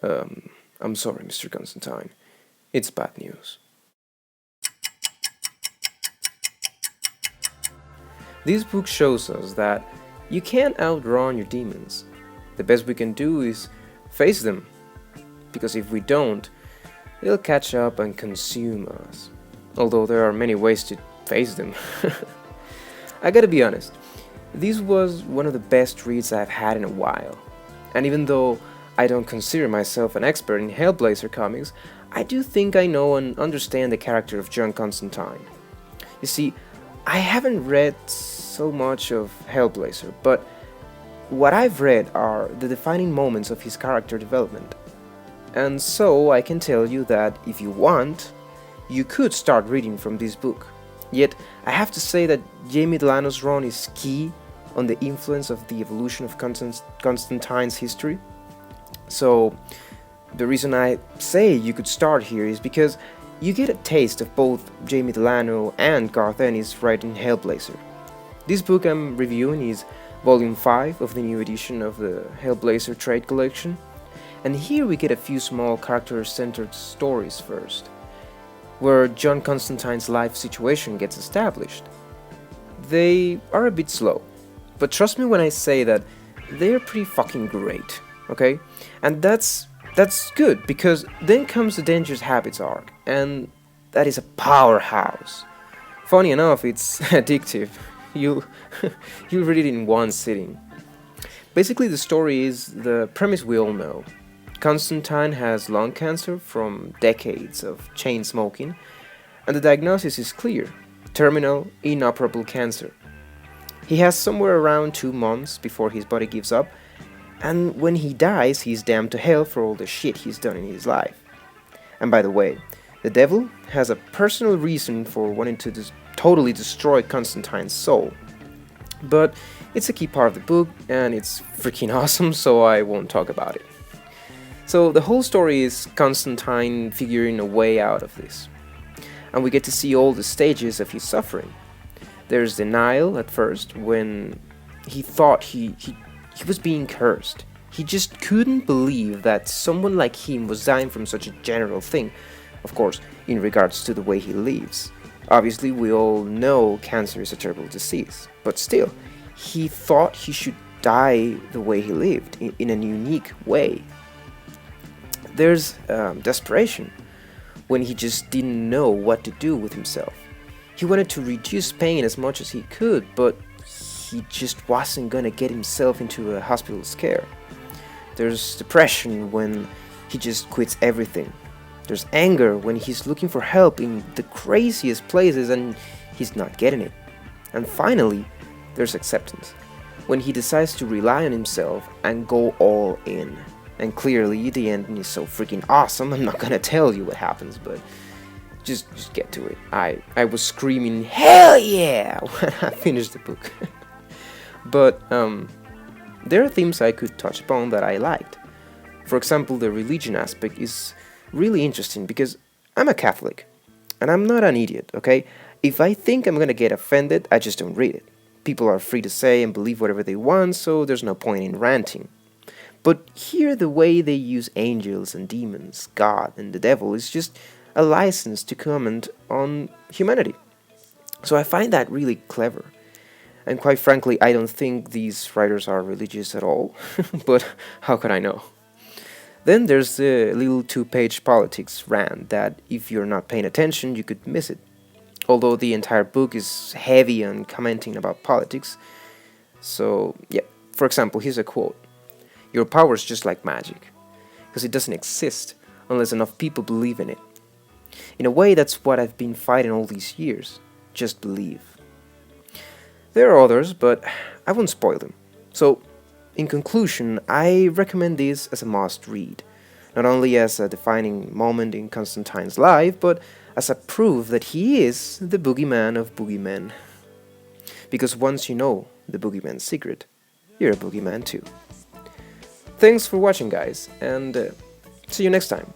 I'm sorry, Mr. Constantine. It's bad news. This book shows us that you can't outrun your demons. The best we can do is face them, because if we don't, they'll catch up and consume us. Although there are many ways to face them. I gotta be honest, this was one of the best reads I've had in a while. And even though I don't consider myself an expert in Hellblazer comics, I do think I know and understand the character of John Constantine. You see, I haven't read so much of Hellblazer, but what I've read are the defining moments of his character development. And so I can tell you that if you want, you could start reading from this book. Yet, I have to say that Jamie Delano's run is key on the influence of the evolution of Constantine's history. So, the reason I say you could start here is because you get a taste of both Jamie Delano and Garth Ennis writing Hellblazer. This book I'm reviewing is Volume 5 of the new edition of the Hellblazer trade collection, and here we get a few small character-centered stories first, where John Constantine's life situation gets established. They are a bit slow, but trust me when I say that they're pretty fucking great, okay? And that's good, because then comes the Dangerous Habits arc, and that is a powerhouse. Funny enough, it's addictive. You'll read it in one sitting. Basically, the story is the premise we all know. Constantine has lung cancer from decades of chain smoking, and the diagnosis is clear: terminal, inoperable cancer. He has somewhere around 2 months before his body gives up, and when he dies, he's damned to hell for all the shit he's done in his life. And by the way, the devil has a personal reason for wanting to totally destroy Constantine's soul. But it's a key part of the book, and it's freaking awesome, so I won't talk about it. So the whole story is Constantine figuring a way out of this. And we get to see all the stages of his suffering. There's denial at first, when he thought he was being cursed. He just couldn't believe that someone like him was dying from such a general thing. Of course, in regards to the way he lives. Obviously, we all know cancer is a terrible disease, but still, he thought he should die the way he lived, in a unique way. There's desperation, when he just didn't know what to do with himself. He wanted to reduce pain as much as he could, but he just wasn't gonna get himself into a hospital's care. There's depression when he just quits everything. There's anger when he's looking for help in the craziest places and he's not getting it. And finally, there's acceptance, when he decides to rely on himself and go all in. And clearly, the ending is so freaking awesome, I'm not gonna tell you what happens, but just get to it. I was screaming, "Hell yeah!" when I finished the book. But there are themes I could touch upon that I liked. For example, the religion aspect is really interesting because I'm a Catholic, and I'm not an idiot, okay? If I think I'm gonna get offended, I just don't read it. People are free to say and believe whatever they want, so there's no point in ranting. But here, the way they use angels and demons, God and the devil, is just a license to comment on humanity. So I find that really clever. And quite frankly, I don't think these writers are religious at all, but how could I know? Then there's the little 2-page politics rant that, if you're not paying attention, you could miss it. Although the entire book is heavy on commenting about politics. So, yeah, for example, here's a quote. "Your power is just like magic, because it doesn't exist unless enough people believe in it. In a way, that's what I've been fighting all these years. Just believe." There are others, but I won't spoil them. So, in conclusion, I recommend this as a must-read, not only as a defining moment in Constantine's life, but as a proof that he is the boogeyman of boogeymen. Because once you know the boogeyman's secret, you're a boogeyman too. Thanks for watching, guys, and see you next time.